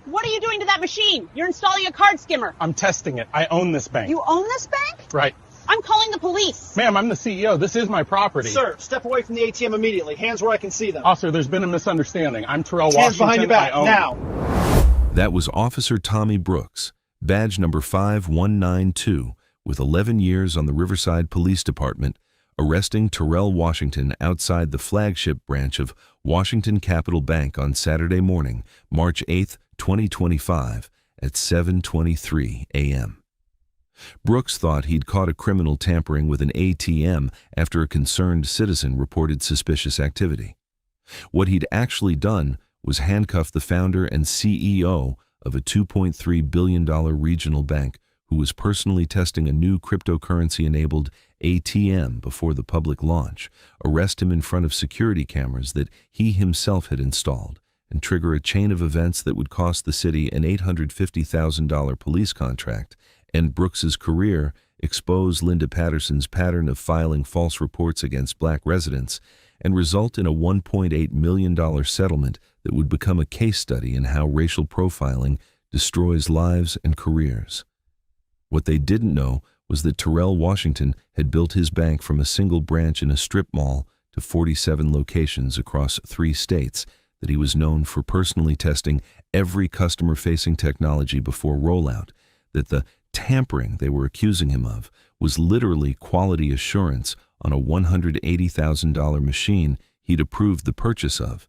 What are you doing to that machine? You're installing a card skimmer. I'm testing it. I own this bank. You own this bank? Right. I'm calling the police. Ma'am, I'm the CEO. This is my property. Sir, step away from the ATM immediately. Hands where I can see them. Officer, there's been a misunderstanding. I'm Terrell Washington. Hands behind your back, now. That was Officer Tommy Brooks, badge number 5192, with 11 years on the Riverside Police Department, arresting Terrell Washington outside the flagship branch of Washington Capital Bank on Saturday morning, March 8, 2025, at 7:23 a.m. Brooks thought he'd caught a criminal tampering with an ATM after a concerned citizen reported suspicious activity. What he'd actually done was handcuff the founder and CEO of a $2.3 billion regional bank who was personally testing a new cryptocurrency-enabled ATM before the public launch, arrest him in front of security cameras that he himself had installed, and trigger a chain of events that would cost the city an $850,000 police contract, end Brooks's career, expose Linda Patterson's pattern of filing false reports against black residents, and result in a $1.8 million settlement that would become a case study in how racial profiling destroys lives and careers. What they didn't know was that Terrell Washington had built his bank from a single branch in a strip mall to 47 locations across 3 states, that he was known for personally testing every customer-facing technology before rollout, that the tampering they were accusing him of was literally quality assurance on a $180,000 machine he'd approved the purchase of,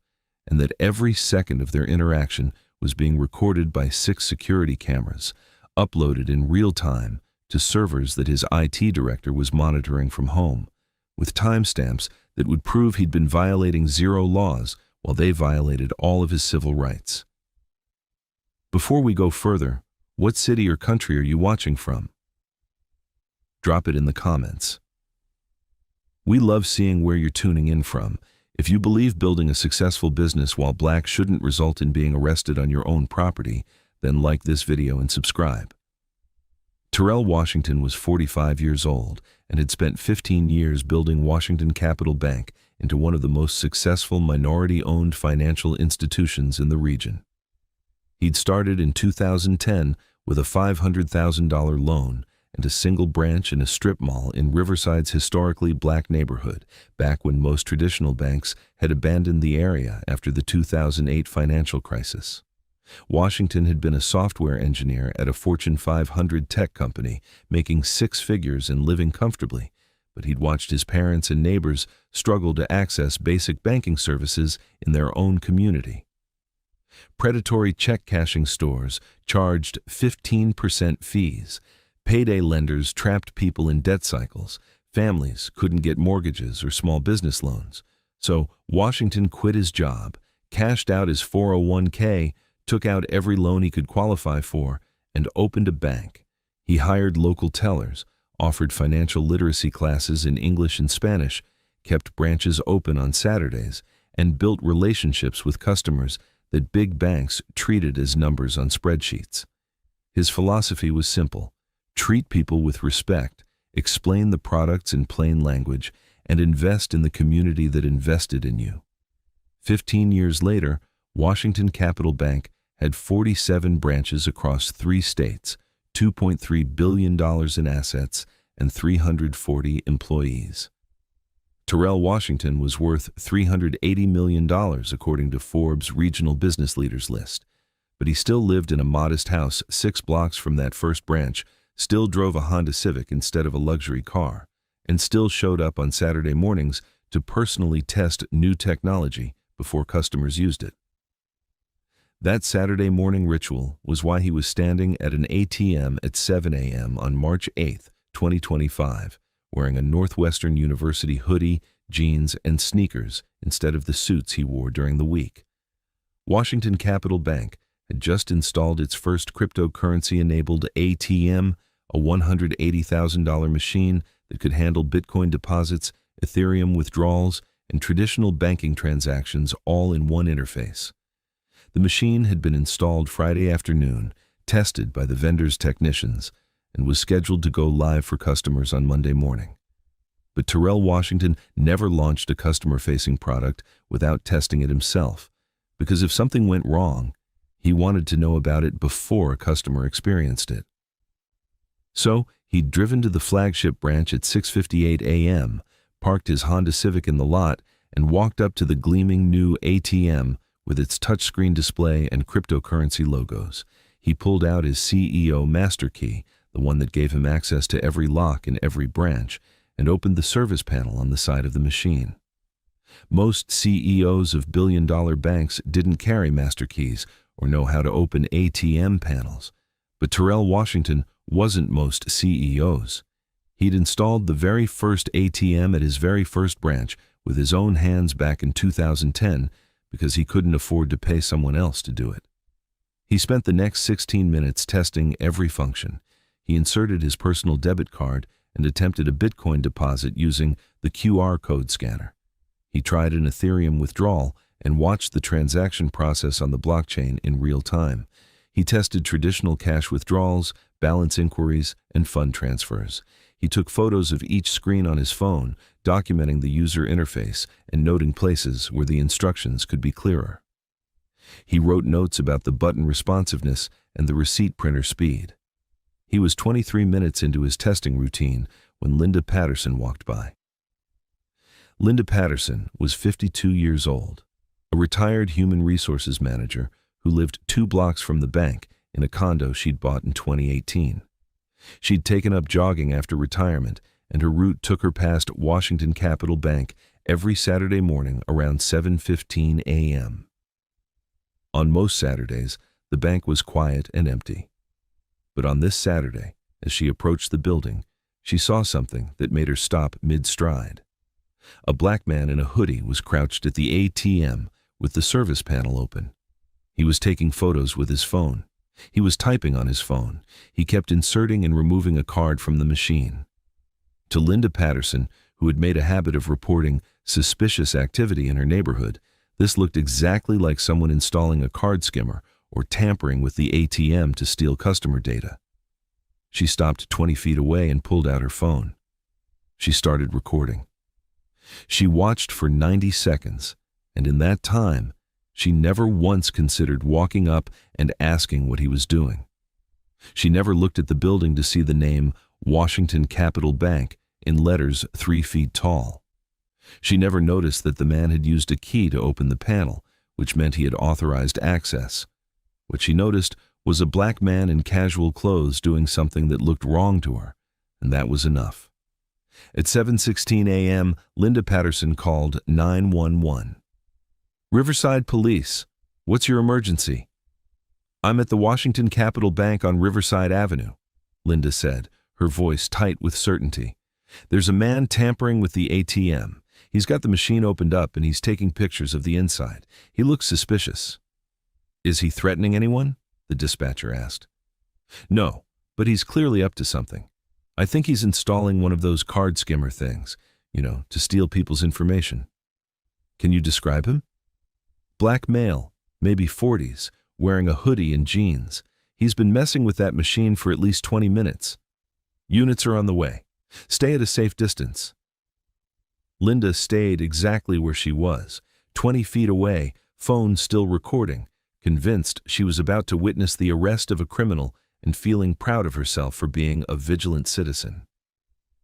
and that every second of their interaction was being recorded by 6 security cameras, uploaded in real time to servers that his IT director was monitoring from home, with timestamps that would prove he'd been violating 0 laws while they violated all of his civil rights. Before we go further, what city or country are you watching from? Drop it in the comments. We love seeing where you're tuning in from. If you believe building a successful business while black shouldn't result in being arrested on your own property, then like this video and subscribe. Terrell Washington was 45 years old and had spent 15 years building Washington Capital Bank into one of the most successful minority-owned financial institutions in the region. He'd started in 2010 with a $500,000 loan and a single branch in a strip mall in Riverside's historically black neighborhood, back when most traditional banks had abandoned the area after the 2008 financial crisis. Washington had been a software engineer at a Fortune 500 tech company, making 6 figures and living comfortably, but he'd watched his parents and neighbors struggle to access basic banking services in their own community. Predatory check-cashing stores charged 15% fees. Payday lenders trapped people in debt cycles. Families couldn't get mortgages or small business loans. So Washington quit his job, cashed out his 401k, took out every loan he could qualify for, and opened a bank. He hired local tellers, offered financial literacy classes in English and Spanish, kept branches open on Saturdays, and built relationships with customers that big banks treated as numbers on spreadsheets. His philosophy was simple: treat people with respect, explain the products in plain language, and invest in the community that invested in you. 15 years later, Washington Capital Bank had 47 branches across 3 states, $2.3 billion in assets, and 340 employees. Terrell Washington was worth $380 million according to Forbes' Regional Business Leaders list, but he still lived in a modest house 6 blocks from that first branch, still drove a Honda Civic instead of a luxury car, and still showed up on Saturday mornings to personally test new technology before customers used it. That Saturday morning ritual was why he was standing at an ATM at 7 a.m. on March 8, 2025, wearing a Northwestern University hoodie, jeans, and sneakers instead of the suits he wore during the week. Washington Capital Bank had just installed its first cryptocurrency-enabled ATM, a $180,000 machine that could handle Bitcoin deposits, Ethereum withdrawals, and traditional banking transactions all in one interface. The machine had been installed Friday afternoon, tested by the vendor's technicians, and was scheduled to go live for customers on Monday morning. But Terrell Washington never launched a customer-facing product without testing it himself, because if something went wrong, He wanted to know about it before a customer experienced it. So, he'd driven to the flagship branch at 6:58 a.m., parked his Honda Civic in the lot, and walked up to the gleaming new ATM with its touchscreen display and cryptocurrency logos. He pulled out his CEO master key, the one that gave him access to every lock in every branch, and opened the service panel on the side of the machine. Most CEOs of billion-dollar banks didn't carry master keys or know how to open ATM panels, but Terrell Washington wasn't most CEOs. He'd installed the very first ATM at his very first branch with his own hands back in 2010 because he couldn't afford to pay someone else to do it. He spent the next 16 minutes testing every function. He inserted his personal debit card and attempted a Bitcoin deposit using the QR code scanner. He tried an Ethereum withdrawal and watched the transaction process on the blockchain in real time. He tested traditional cash withdrawals, balance inquiries, and fund transfers. He took photos of each screen on his phone, documenting the user interface and noting places where the instructions could be clearer. He wrote notes about the button responsiveness and the receipt printer speed. He was 23 minutes into his testing routine when Linda Patterson walked by. Linda Patterson was 52 years old, a retired human resources manager who lived 2 blocks from the bank in a condo she'd bought in 2018. She'd taken up jogging after retirement, and her route took her past Washington Capital Bank every Saturday morning around 7:15 a.m. On most Saturdays, the bank was quiet and empty. But on this Saturday, as she approached the building, she saw something that made her stop mid-stride. A black man in a hoodie was crouched at the ATM with the service panel open. He was taking photos with his phone. He was typing on his phone. He kept inserting and removing a card from the machine. To Linda Patterson, who had made a habit of reporting suspicious activity in her neighborhood, this looked exactly like someone installing a card skimmer or tampering with the ATM to steal customer data. She stopped 20 feet away and pulled out her phone. She started recording. She watched for 90 seconds, and in that time, she never once considered walking up and asking what he was doing. She never looked at the building to see the name Washington Capital Bank in letters 3 feet tall. She never noticed that the man had used a key to open the panel, which meant he had authorized access. What she noticed was a black man in casual clothes doing something that looked wrong to her, and that was enough. At 7:16 a.m., Linda Patterson called 911. "Riverside Police, what's your emergency?" "I'm at the Washington Capital Bank on Riverside Avenue," Linda said, her voice tight with certainty. "There's a man tampering with the ATM. He's got the machine opened up and he's taking pictures of the inside. He looks suspicious." "Is he threatening anyone?" the dispatcher asked. "No, but he's clearly up to something. I think he's installing one of those card skimmer things, to steal people's information." "Can you describe him?" "Black male, maybe 40s, wearing a hoodie and jeans. He's been messing with that machine for at least 20 minutes. Units are on the way. Stay at a safe distance." Linda stayed exactly where she was, 20 feet away, phone still recording, convinced she was about to witness the arrest of a criminal and feeling proud of herself for being a vigilant citizen.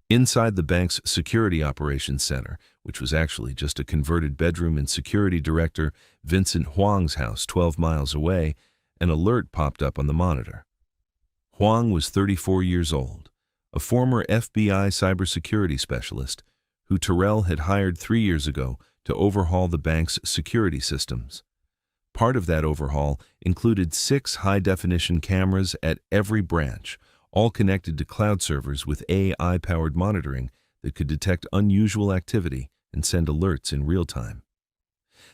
Inside the bank's Security Operations Center, which was actually just a converted bedroom in Security Director Vincent Huang's house 12 miles away, an alert popped up on the monitor. Huang was 34 years old, a former FBI cybersecurity specialist who Terrell had hired 3 years ago to overhaul the bank's security systems. Part of that overhaul included 6 high-definition cameras at every branch, all connected to cloud servers with AI-powered monitoring that could detect unusual activity and send alerts in real time.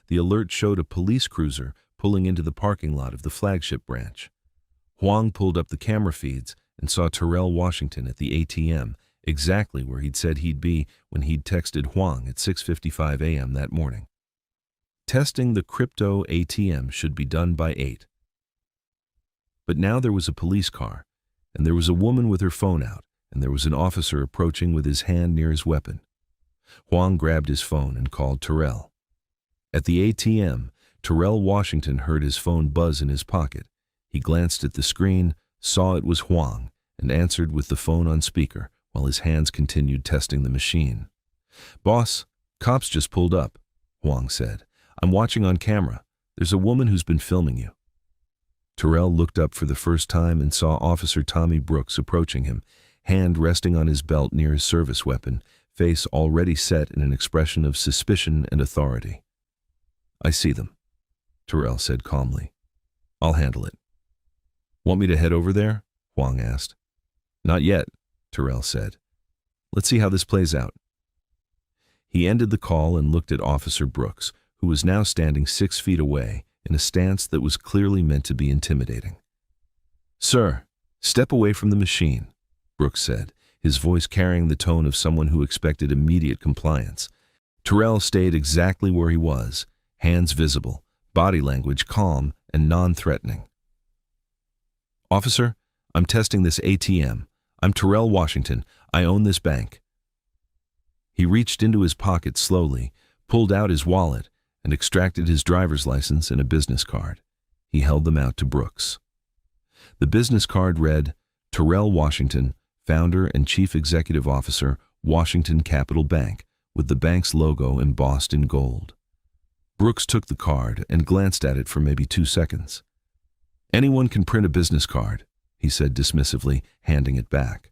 The alert showed a police cruiser pulling into the parking lot of the flagship branch. Huang pulled up the camera feeds and saw Terrell Washington at the ATM, exactly where he'd said he'd be when he'd texted Huang at 6:55 a.m. that morning. Testing the crypto ATM should be done by 8. But now there was a police car, and there was a woman with her phone out, and there was an officer approaching with his hand near his weapon. Huang grabbed his phone and called Terrell. At the ATM, Terrell Washington heard his phone buzz in his pocket. He glanced at the screen, saw it was Huang, and answered with the phone on speaker while his hands continued testing the machine. "Boss, cops just pulled up," Huang said. "I'm watching on camera. There's a woman who's been filming you." Terrell looked up for the first time and saw Officer Tommy Brooks approaching him, hand resting on his belt near his service weapon, face already set in an expression of suspicion and authority. "I see them," Terrell said calmly. "I'll handle it." "Want me to head over there?" Huang asked. "Not yet," Terrell said. "Let's see how this plays out." He ended the call and looked at Officer Brooks, who was now standing 6 feet away in a stance that was clearly meant to be intimidating. "Sir, step away from the machine," Brooks said, his voice carrying the tone of someone who expected immediate compliance. Terrell stayed exactly where he was, hands visible, body language calm and non-threatening. "Officer, I'm testing this ATM. I'm Terrell Washington. I own this bank." He reached into his pocket slowly, pulled out his wallet, and extracted his driver's license and a business card. He held them out to Brooks. The business card read, "Terrell Washington, founder and chief executive officer, Washington Capital Bank," with the bank's logo embossed in gold. Brooks took the card and glanced at it for maybe 2 seconds. "Anyone can print a business card," he said dismissively, handing it back.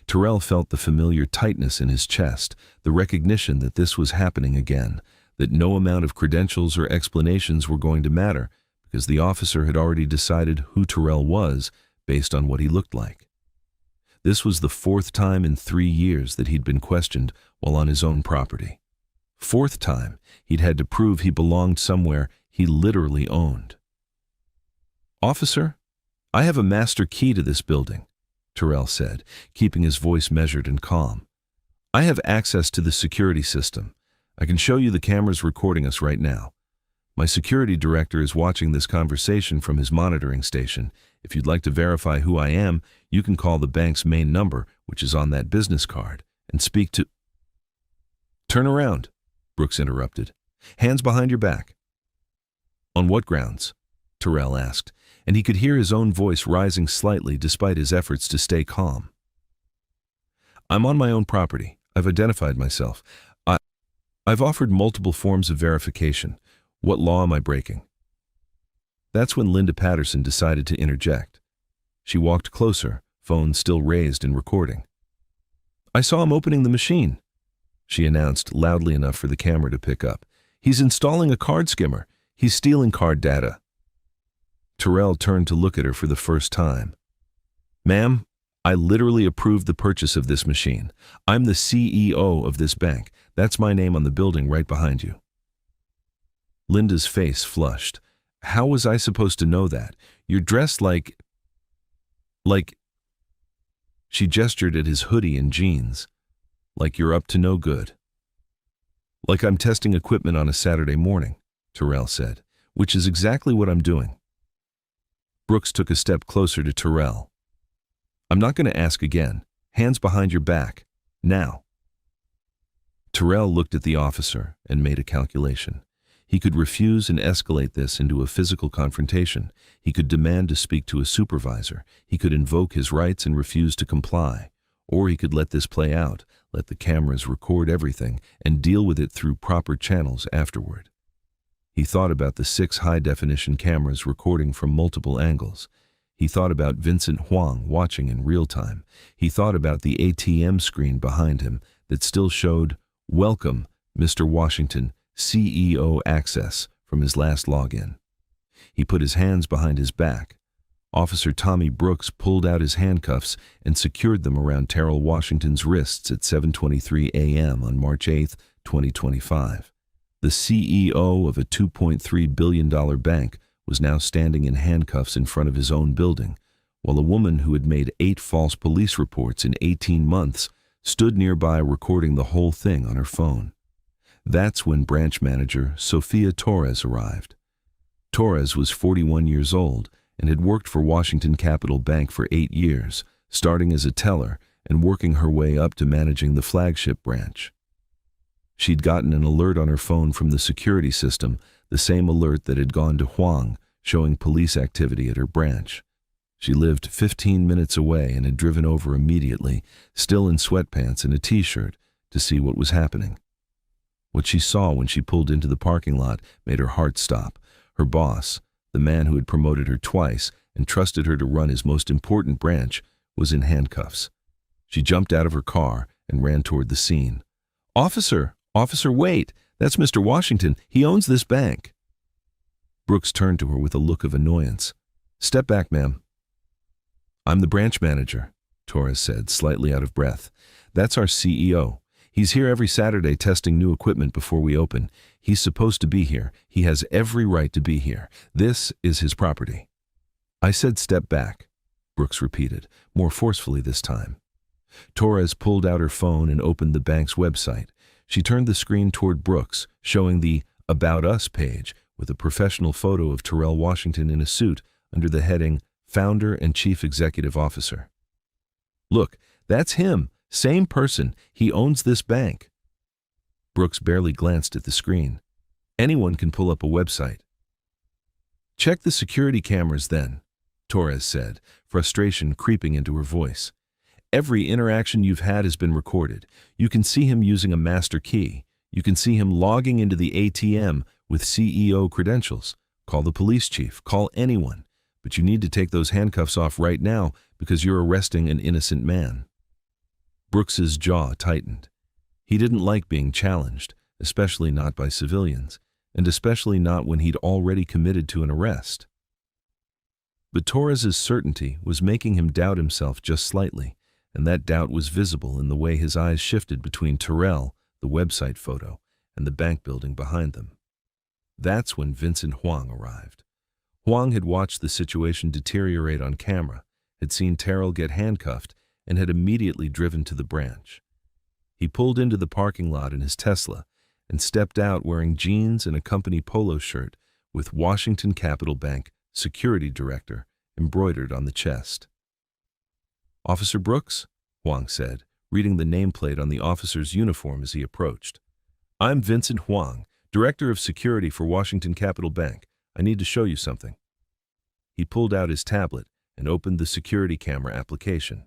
Terrell felt the familiar tightness in his chest, the recognition that this was happening again, that no amount of credentials or explanations were going to matter, because the officer had already decided who Terrell was based on what he looked like. This was the 4th time in 3 years that he'd been questioned while on his own property. 4th time he'd had to prove he belonged somewhere he literally owned. "Officer, I have a master key to this building," Terrell said, keeping his voice measured and calm. "I have access to the security system. I can show you the cameras recording us right now. My security director is watching this conversation from his monitoring station. If you'd like to verify who I am, you can call the bank's main number, which is on that business card, and speak to—" "Turn around," Brooks interrupted. "Hands behind your back." "On what grounds?" Terrell asked, and he could hear his own voice rising slightly despite his efforts to stay calm. "I'm on my own property. I've identified myself. I've offered multiple forms of verification. What law am I breaking?" That's when Linda Patterson decided to interject. She walked closer, phone still raised and recording. "I saw him opening the machine," she announced loudly enough for the camera to pick up. "He's installing a card skimmer. He's stealing card data." Terrell turned to look at her for the first time. "Ma'am, I literally approved the purchase of this machine. I'm the CEO of this bank. That's my name on the building right behind you." Linda's face flushed. "How was I supposed to know that? You're dressed like... She gestured at his hoodie and jeans. "Like you're up to no good." "Like I'm testing equipment on a Saturday morning," Terrell said, "which is exactly what I'm doing." Brooks took a step closer to Terrell. "I'm not going to ask again. Hands behind your back. Now." Terrell looked at the officer and made a calculation. He could refuse and escalate this into a physical confrontation. He could demand to speak to a supervisor. He could invoke his rights and refuse to comply. Or he could let this play out, let the cameras record everything, and deal with it through proper channels afterward. He thought about the 6 high-definition cameras recording from multiple angles. He thought about Vincent Huang watching in real time. He thought about the ATM screen behind him that still showed, "Welcome, Mr. Washington, CEO access," from his last login. He put his hands behind his back. Officer Tommy Brooks pulled out his handcuffs and secured them around Terrell Washington's wrists at 7:23 a.m. on March 8, 2025. The CEO of a $2.3 billion bank was now standing in handcuffs in front of his own building, while a woman who had made 8 false police reports in 18 months stood nearby recording the whole thing on her phone. That's when branch manager Sofia Torres arrived. Torres was 41 years old and had worked for Washington Capital Bank for 8 years, starting as a teller and working her way up to managing the flagship branch. She'd gotten an alert on her phone from the security system the same alert that had gone to Huang, showing police activity at her branch. She lived 15 minutes away and had driven over immediately, still in sweatpants and a t-shirt, to see what was happening. What she saw when she pulled into the parking lot made her heart stop. Her boss, the man who had promoted her twice and trusted her to run his most important branch, was in handcuffs. She jumped out of her car and ran toward the scene. "Officer! Officer, wait! That's Mr. Washington. He owns this bank." Brooks turned to her with a look of annoyance. "Step back, ma'am." "I'm the branch manager," Torres said, slightly out of breath. "That's our CEO. He's here every Saturday testing new equipment before we open. He's supposed to be here. He has every right to be here. This is his property." "I said step back," Brooks repeated, more forcefully this time. Torres pulled out her phone and opened the bank's website. She turned the screen toward Brooks, showing the About Us page with a professional photo of Terrell Washington in a suit under the heading Founder and Chief Executive Officer. "Look, that's him. Same person. He owns this bank." Brooks barely glanced at the screen. Anyone can pull up a website. "Check the security cameras then," Torres said, frustration creeping into her voice. "Every interaction you've had has been recorded. You can see him using a master key. You can see him logging into the ATM with CEO credentials. Call the police chief. Call anyone. But you need to take those handcuffs off right now because you're arresting an innocent man." Brooks's jaw tightened. He didn't like being challenged, especially not by civilians, and especially not when he'd already committed to an arrest. But Torres's certainty was making him doubt himself just slightly, and that doubt was visible in the way his eyes shifted between Terrell, the website photo, and the bank building behind them. That's when Vincent Huang arrived. Huang had watched the situation deteriorate on camera, had seen Terrell get handcuffed, and had immediately driven to the branch. He pulled into the parking lot in his Tesla and stepped out wearing jeans and a company polo shirt with Washington Capital Bank Security Director embroidered on the chest. "Officer Brooks?" Huang said, reading the nameplate on the officer's uniform as he approached. "I'm Vincent Huang, Director of Security for Washington Capital Bank. I need to show you something." He pulled out his tablet and opened the security camera application.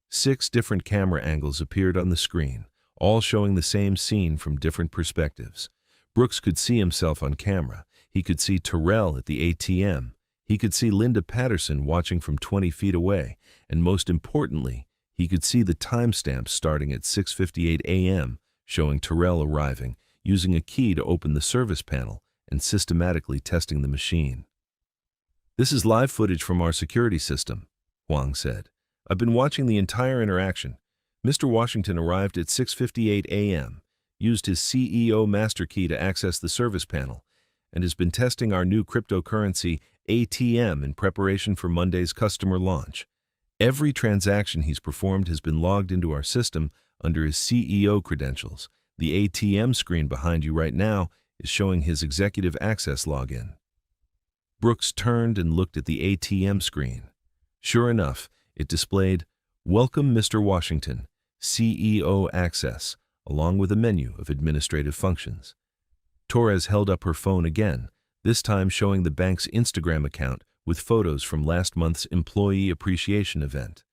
6 different camera angles appeared on the screen, all showing the same scene from different perspectives. Brooks could see himself on camera. He could see Terrell at the ATM. He could see Linda Patterson watching from 20 feet away. And most importantly, he could see the timestamp starting at 6:58 a.m., showing Terrell arriving, using a key to open the service panel and systematically testing the machine. "This is live footage from our security system," Huang said. "I've been watching the entire interaction. Mr. Washington arrived at 6:58 a.m., used his CEO master key to access the service panel, and has been testing our new cryptocurrency ATM in preparation for Monday's customer launch. Every transaction he's performed has been logged into our system under his CEO credentials. The ATM screen behind you right now is showing his executive access login." Brooks turned and looked at the ATM screen. Sure enough, it displayed, "Welcome, Mr. Washington, CEO access," along with a menu of administrative functions. Torres held up her phone again, this time showing the bank's Instagram account with photos from last month's Employee Appreciation event.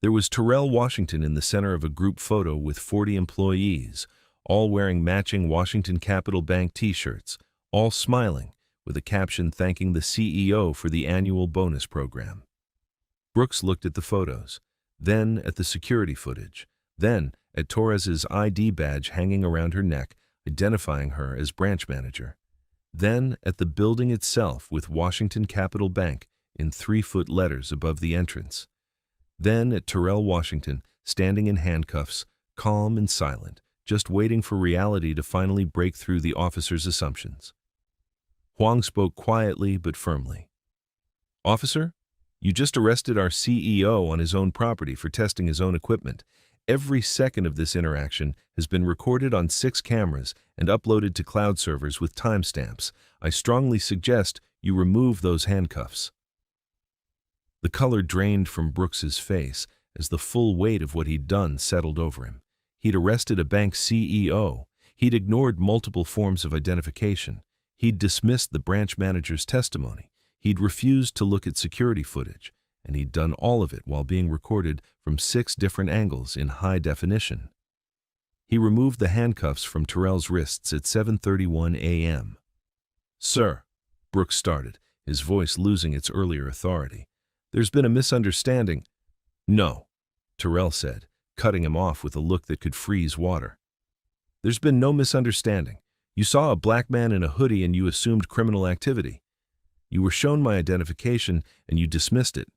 There was Terrell Washington in the center of a group photo with 40 employees, all wearing matching Washington Capital Bank t-shirts, all smiling, with a caption thanking the CEO for the annual bonus program. Brooks looked at the photos, then at the security footage, then at Torres's ID badge hanging around her neck, identifying her as branch manager, then at the building itself with Washington Capital Bank in 3-foot letters above the entrance, then at Terrell Washington standing in handcuffs, calm and silent, just waiting for reality to finally break through the officer's assumptions. Huang spoke quietly but firmly. "Officer, you just arrested our CEO on his own property for testing his own equipment. Every second of this interaction has been recorded on 6 cameras and uploaded to cloud servers with timestamps. I strongly suggest you remove those handcuffs." The color drained from Brooks's face as the full weight of what he'd done settled over him. He'd arrested a bank CEO. He'd ignored multiple forms of identification. He'd dismissed the branch manager's testimony. He'd refused to look at security footage, and he'd done all of it while being recorded from 6 different angles in high definition. He removed the handcuffs from Terrell's wrists at 7:31 a.m. "Sir," Brooks started, his voice losing its earlier authority. "There's been a misunderstanding." "No," Terrell said, cutting him off with a look that could freeze water. "There's been no misunderstanding. You saw a black man in a hoodie and you assumed criminal activity. You were shown my identification and you dismissed it.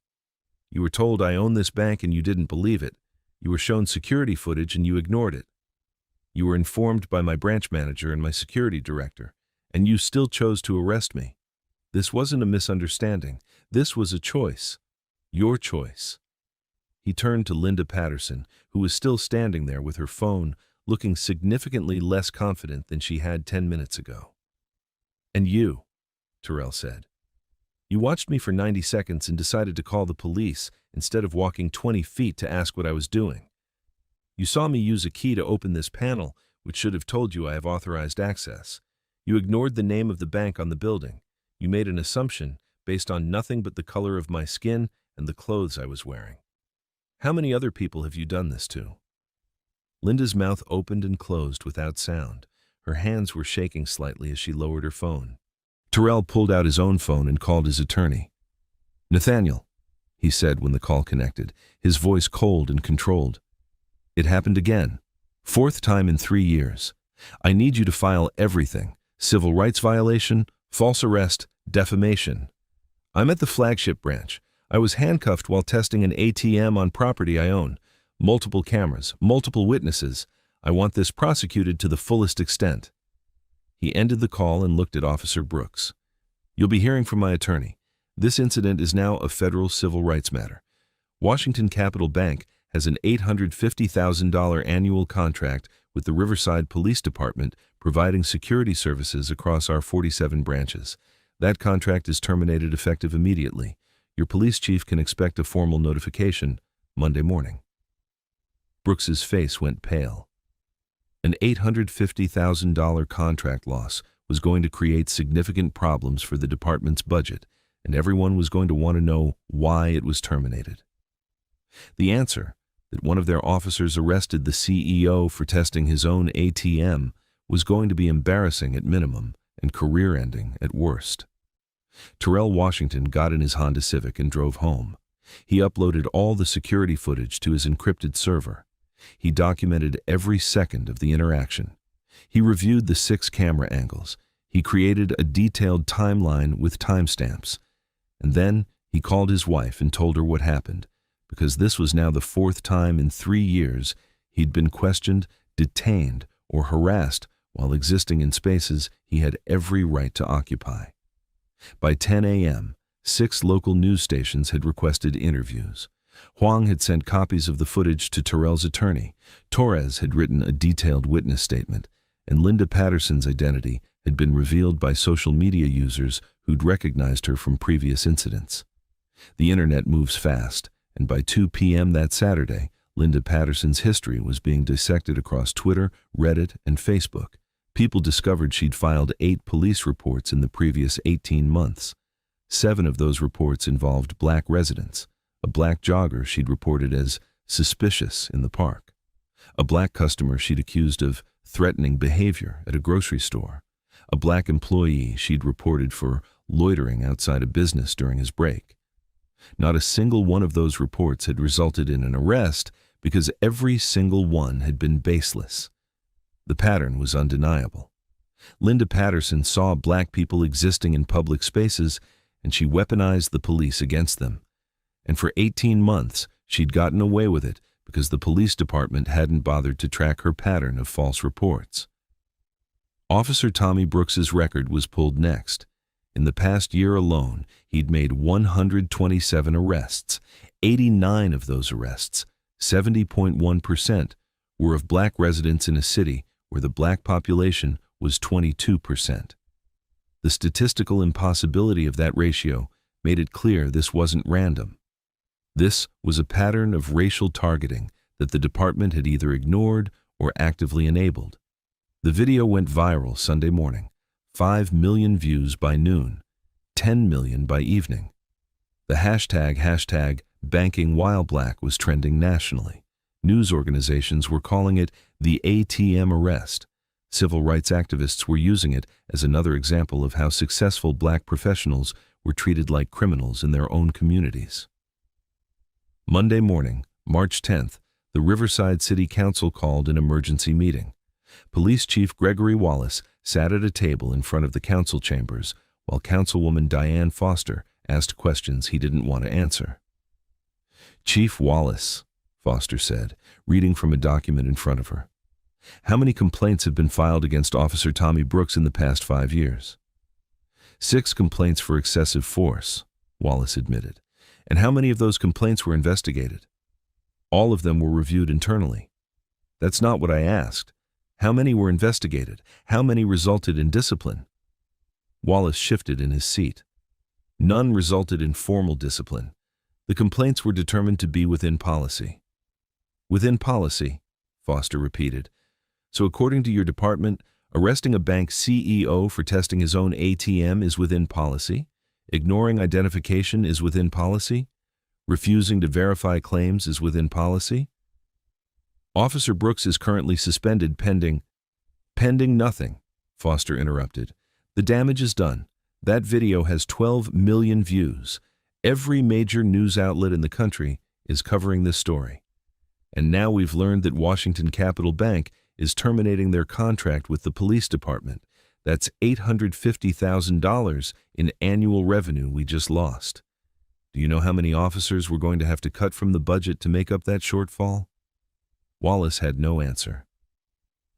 You were told I own this bank and you didn't believe it. You were shown security footage and you ignored it. You were informed by my branch manager and my security director, and you still chose to arrest me. This wasn't a misunderstanding. This was a choice. Your choice." He turned to Linda Patterson, who was still standing there with her phone, looking significantly less confident than she had 10 minutes ago. "And you," Terrell said. "You watched me for 90 seconds and decided to call the police instead of walking 20 feet to ask what I was doing. You saw me use a key to open this panel, which should have told you I have authorized access. You ignored the name of the bank on the building. You made an assumption based on nothing but the color of my skin and the clothes I was wearing. How many other people have you done this to?" Linda's mouth opened and closed without sound. Her hands were shaking slightly as she lowered her phone. Terrell pulled out his own phone and called his attorney. "Nathaniel," he said when the call connected, his voice cold and controlled. "It happened again. 4th time in 3 years. I need you to file everything. Civil rights violation, false arrest, defamation. I'm at the flagship branch. I was handcuffed while testing an ATM on property I own. Multiple cameras, multiple witnesses. I want this prosecuted to the fullest extent." He ended the call and looked at Officer Brooks. "You'll be hearing from my attorney. This incident is now a federal civil rights matter. Washington Capital Bank has an $850,000 annual contract with the Riverside Police Department providing security services across our 47 branches. That contract is terminated effective immediately. Your police chief can expect a formal notification Monday morning." Brooks's face went pale. An $850,000 contract loss was going to create significant problems for the department's budget, and everyone was going to want to know why it was terminated. The answer, that one of their officers arrested the CEO for testing his own ATM, was going to be embarrassing at minimum and career-ending at worst. Terrell Washington got in his Honda Civic and drove home. He uploaded all the security footage to his encrypted server. He documented every second of the interaction. He reviewed the 6 camera angles. He created a detailed timeline with timestamps. And then he called his wife and told her what happened, because this was now the 4th time in 3 years he'd been questioned, detained, or harassed while existing in spaces he had every right to occupy. By 10 a.m., 6 local news stations had requested interviews. Huang had sent copies of the footage to Terrell's attorney. Torres had written a detailed witness statement, and Linda Patterson's identity had been revealed by social media users who'd recognized her from previous incidents. The internet moves fast, and by 2 p.m. that Saturday, Linda Patterson's history was being dissected across Twitter, Reddit, and Facebook. People discovered she'd filed 8 police reports in the previous 18 months. 7 of those reports involved black residents. A black jogger she'd reported as suspicious in the park. A black customer she'd accused of threatening behavior at a grocery store. A black employee she'd reported for loitering outside a business during his break. Not a single one of those reports had resulted in an arrest because every single one had been baseless. The pattern was undeniable. Linda Patterson saw black people existing in public spaces, and she weaponized the police against them. And for 18 months, she'd gotten away with it because the police department hadn't bothered to track her pattern of false reports. Officer Tommy Brooks's record was pulled next. In the past year alone, he'd made 127 arrests. 89 of those arrests, 70.1%, were of black residents in a city where the black population was 22%. The statistical impossibility of that ratio made it clear this wasn't random. This was a pattern of racial targeting that the department had either ignored or actively enabled. The video went viral Sunday morning. 5 million views by noon, 10 million by evening. The hashtag banking while black was trending nationally. News organizations were calling it the ATM arrest. Civil rights activists were using it as another example of how successful black professionals were treated like criminals in their own communities. Monday morning, March 10th, the Riverside City Council called an emergency meeting. Police Chief Gregory Wallace sat at a table in front of the council chambers while Councilwoman Diane Foster asked questions he didn't want to answer. "Chief Wallace," Foster said, reading from a document in front of her. "How many complaints have been filed against Officer Tommy Brooks in the past 5 years?" 6 complaints for excessive force, Wallace admitted. "And how many of those complaints were investigated?" "All of them were reviewed internally." "That's not what I asked. How many were investigated? How many resulted in discipline?" Wallace shifted in his seat. "None resulted in formal discipline. The complaints were determined to be within policy." "Within policy," Foster repeated. "So according to your department, arresting a bank CEO for testing his own ATM is within policy? Ignoring identification is within policy? Refusing to verify claims is within policy?" "Officer Brooks is currently suspended pending—" "Pending nothing," Foster interrupted. "The damage is done. That video has 12 million views. Every major news outlet in the country is covering this story. And now we've learned that Washington Capital Bank is terminating their contract with the police department. That's $850,000 in annual revenue we just lost. Do you know how many officers we're going to have to cut from the budget to make up that shortfall?" Wallace had no answer.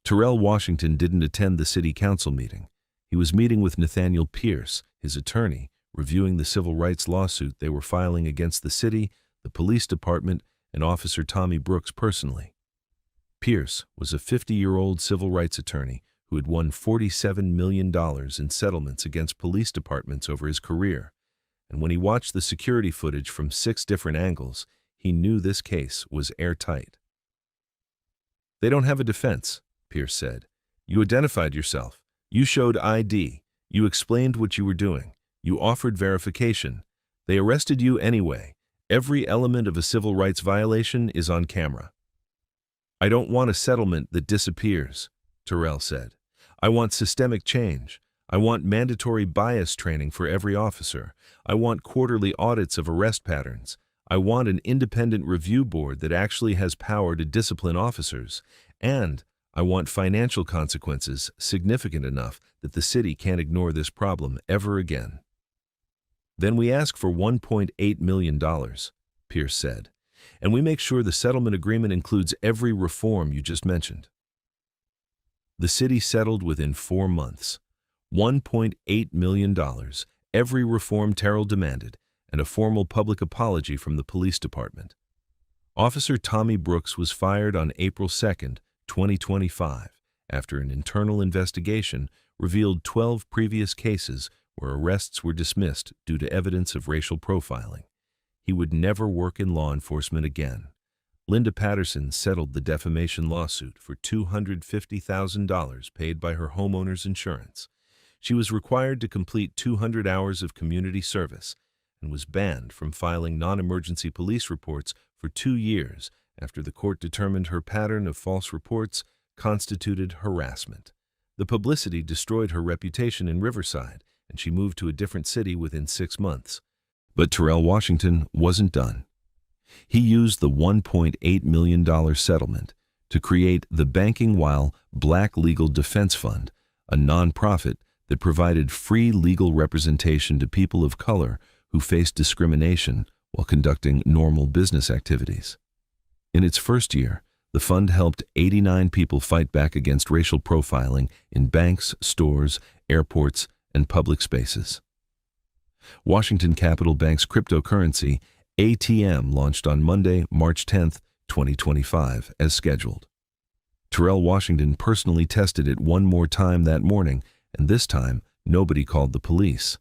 Terrell Washington didn't attend the city council meeting. He was meeting with Nathaniel Pierce, his attorney, reviewing the civil rights lawsuit they were filing against the city, the police department, and Officer Tommy Brooks personally. Pierce was a 50-year-old civil rights attorney who had won $47 million in settlements against police departments over his career, and when he watched the security footage from 6 different angles, he knew this case was airtight. "They don't have a defense," Pierce said. "You identified yourself. You showed ID. You explained what you were doing. You offered verification. They arrested you anyway. Every element of a civil rights violation is on camera." "I don't want a settlement that disappears," Terrell said. "I want systemic change. I want mandatory bias training for every officer. I want quarterly audits of arrest patterns. I want an independent review board that actually has power to discipline officers. And I want financial consequences significant enough that the city can't ignore this problem ever again." "Then we ask for $1.8 million, Pierce said, "and we make sure the settlement agreement includes every reform you just mentioned." The city settled within 4 months. $1.8 million, every reform Terrell demanded, and a formal public apology from the police department. Officer Tommy Brooks was fired on April 2, 2025, after an internal investigation revealed 12 previous cases where arrests were dismissed due to evidence of racial profiling. He would never work in law enforcement again. Linda Patterson settled the defamation lawsuit for $250,000 paid by her homeowner's insurance. She was required to complete 200 hours of community service and was banned from filing non-emergency police reports for 2 years after the court determined her pattern of false reports constituted harassment. The publicity destroyed her reputation in Riverside, and she moved to a different city within 6 months. But Terrell Washington wasn't done. He used the $1.8 million settlement to create the Banking While Black Legal Defense Fund, a nonprofit that provided free legal representation to people of color who faced discrimination while conducting normal business activities. In its first year, the fund helped 89 people fight back against racial profiling in banks, stores, airports, and public spaces. Washington Capital Bank's cryptocurrency, ATM, launched on Monday, March 10, 2025, as scheduled. Terrell Washington personally tested it one more time that morning, and this time, nobody called the police.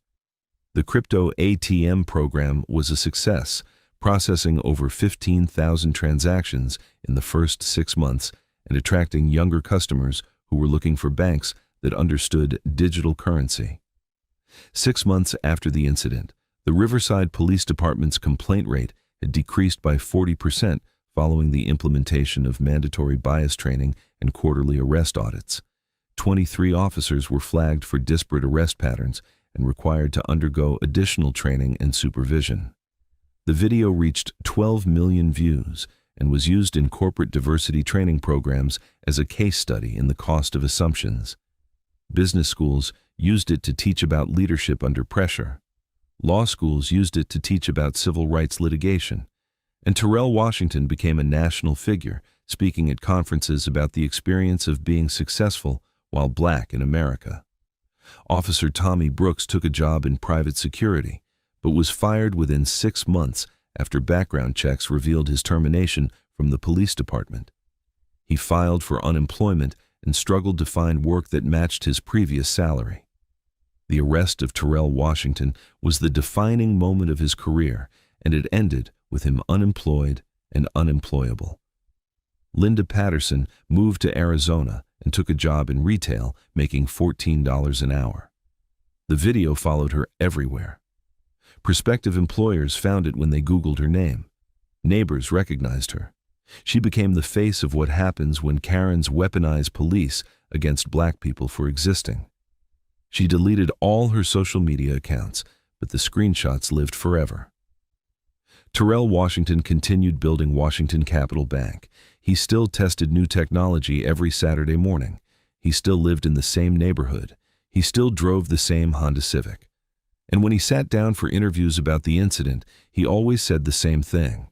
The crypto ATM program was a success, processing over 15,000 transactions in the first 6 months and attracting younger customers who were looking for banks that understood digital currency. 6 months after the incident, the Riverside Police Department's complaint rate had decreased by 40% following the implementation of mandatory bias training and quarterly arrest audits. 23 officers were flagged for disparate arrest patterns and required to undergo additional training and supervision. The video reached 12 million views and was used in corporate diversity training programs as a case study in the cost of assumptions. Business schools used it to teach about leadership under pressure. Law schools used it to teach about civil rights litigation. And Terrell Washington became a national figure, speaking at conferences about the experience of being successful while black in America. Officer Tommy Brooks took a job in private security, but was fired within 6 months after background checks revealed his termination from the police department. He filed for unemployment and struggled to find work that matched his previous salary. The arrest of Terrell Washington was the defining moment of his career, and it ended with him unemployed and unemployable. Linda Patterson moved to Arizona and took a job in retail, making $14 an hour. The video followed her everywhere. Prospective employers found it when they Googled her name. Neighbors recognized her. She became the face of what happens when Karens weaponize police against black people for existing. She deleted all her social media accounts, but the screenshots lived forever. Terrell Washington continued building Washington Capital Bank. He still tested new technology every Saturday morning. He still lived in the same neighborhood. He still drove the same Honda Civic. And when he sat down for interviews about the incident, he always said the same thing.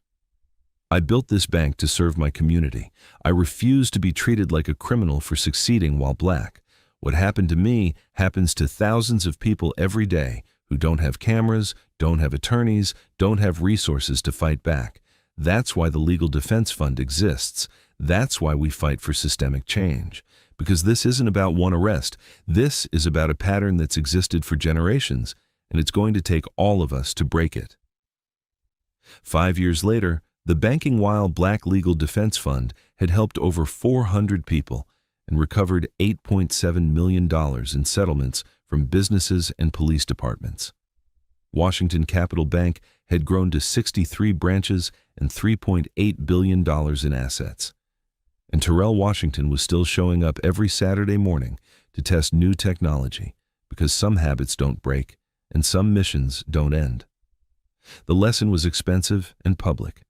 I built this bank to serve my community. I refuse to be treated like a criminal for succeeding while black. What happened to me happens to thousands of people every day who don't have cameras, don't have attorneys, don't have resources to fight back. That's why the Legal Defense Fund exists. That's why we fight for systemic change. Because this isn't about one arrest. This is about a pattern that's existed for generations, and it's going to take all of us to break it. 5 years later, the Banking While Black Legal Defense Fund had helped over 400 people and recovered $8.7 million in settlements from businesses and police departments. Washington Capital Bank had grown to 63 branches and $3.8 billion in assets. And Terrell Washington was still showing up every Saturday morning to test new technology, because some habits don't break and some missions don't end. The lesson was expensive and public.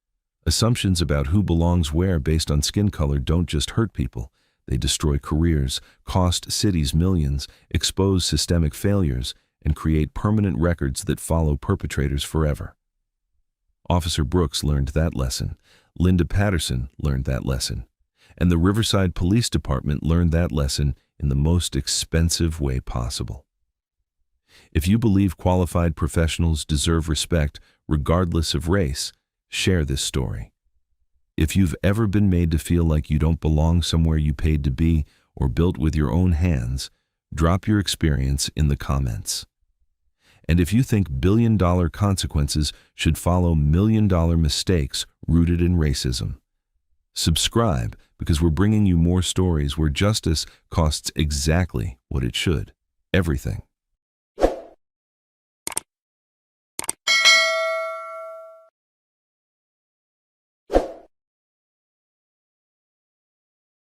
Assumptions about who belongs where based on skin color don't just hurt people. They destroy careers, cost cities millions, expose systemic failures, and create permanent records that follow perpetrators forever. Officer Brooks learned that lesson. Linda Patterson learned that lesson. And the Riverside Police Department learned that lesson in the most expensive way possible. If you believe qualified professionals deserve respect regardless of race, share this story. If you've ever been made to feel like you don't belong somewhere you paid to be or built with your own hands, drop your experience in the comments. And if you think billion-dollar consequences should follow million-dollar mistakes rooted in racism, subscribe, because we're bringing you more stories where justice costs exactly what it should: everything.